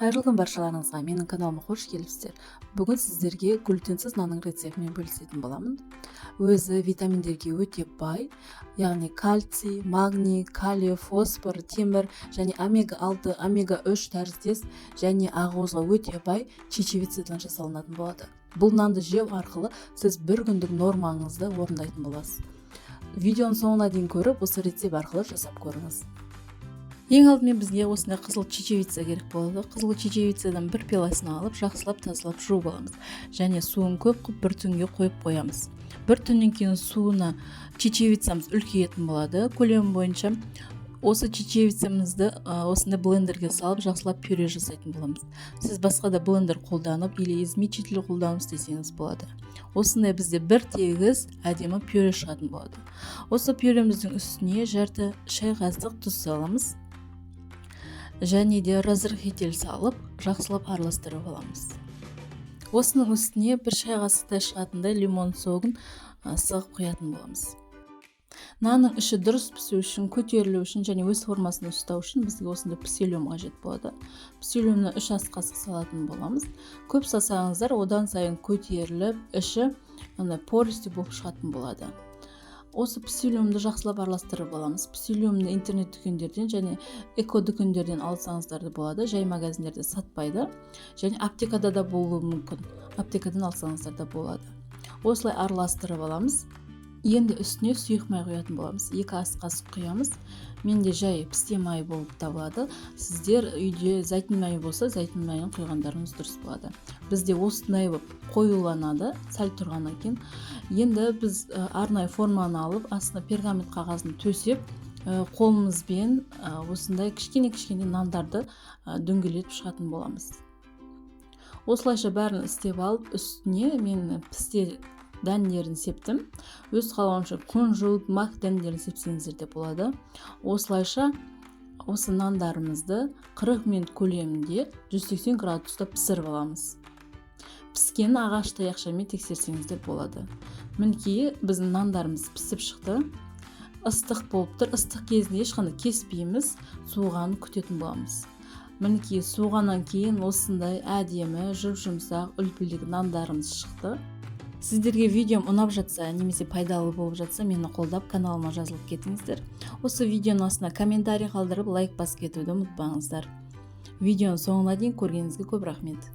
Қайырлы күн баршаларыңызға, менің каналыма қош келіпсіздер. Бүгін сіздерге глютенсіз нанның рецептімен бөлісетін боламын. Өзі витаминдерге өте бай, яғни кальций, магний, калий, фосфор, темір және омега-6, омега-3 тәріздес және ақуызға өте бай чечевицадан жасалынатын болады. Бұл нанды жеу арқылы сіз бір күндік нормаңызды орындайтын боласыз. Видеоның соңына дейін көріп, осы рецепт арқылы жасап көріңіз. Ең алдымен бізге осындай қызыл чечевица керек болады. Қызыл чечевицадан бір пиласын алып, жақсылап тазалап жуып аламыз. Және суын көп қып бір түнге қойып қоямыз. Бір түннен кейін суына чечевицамыз үлкейетін болады. Көлемі бойынша осы чечевицамызды осындай блендерге салып, жақсылап пюре жасайтын боламыз. Сіз басқа да блендер қолданып, или измельчитель қолданып істесеңіз болады. Осындай бізде бір тегіс әдемі пюре шығатын болады. Осы пюреміздің үстіне жарты шай қасық тұз саламыз. Және де разрыхитель салып, жақсылап араластырып аламыз. Осының үстіне бір шай қасықтай шығатындай лимон согын сығып құятын боламыз. Нанның іші дұрыс пісу үшін, көтерілу үшін және өз формасын ұстау үшін бізге осындай псилиум қажет болады. Псилиумны 3 ас қасық салатын боламыз. Көп салсаңыздар, одан сайын көтеріліп, іші пористі болып шығатын болады. Осы псилиумды жақсылап араластырып аламыз. Псилиумды интернет дүкендерден және эко дүкендерден алсаңыздар да болады. Жай магазиндерде сатпайды. Және аптекада да болуы мүмкін. Аптекадан алсаңыздар да болады. Осылай араластырып аламыз. Енді үстіне сұйық май құятын боламыз. 2 ас қасық құямыз. Менде жай пісте майы болып табылады. Сіздер үйде зәйтүн майы болса, зәйтүн майын құйғандарыңыз дұрыс болады. Бізде осындай қоюланады, сәл тұрғаннан кейін. Енді біз арнайы форманы алып, астына пергамент қағазын төсеп, қолымызбен осындай кішкене нандарды дөңгелетіп шығатын боламыз. Осылайша бәрін істеп алып, үстіне мен пісте дәндерін септім. Өз қалауынша күнжіт, мак дәндерін сепсеңіздер де болады. Осылайша осы нандарымызды 40 минут көлемінде 180 градуста пісіріп аламыз. Піскенін ағаш таяқшамен тексерсеңіздер болады. Мінекей біздің нандарымыз пісіп шықты. Ыстық болып тұр. Ыстық кезінде ешқандай кеспейміз, суығанын күтетін боламыз. Мінекей суығаннан кейін осындай әдемі, жұп-жұмсақ, үлпілдек нандарымыз шықты. Сіздерге видеом ұнап жатса, немесе пайдалы болып жатса, мені қолдап каналыма жазылып кетіңіздер. Осы видеоның астына комментарий қалдырып, лайк басып кетуді ұмытпаңыздар. Видеоның соңына дейін көргеніңізге көп рахмет.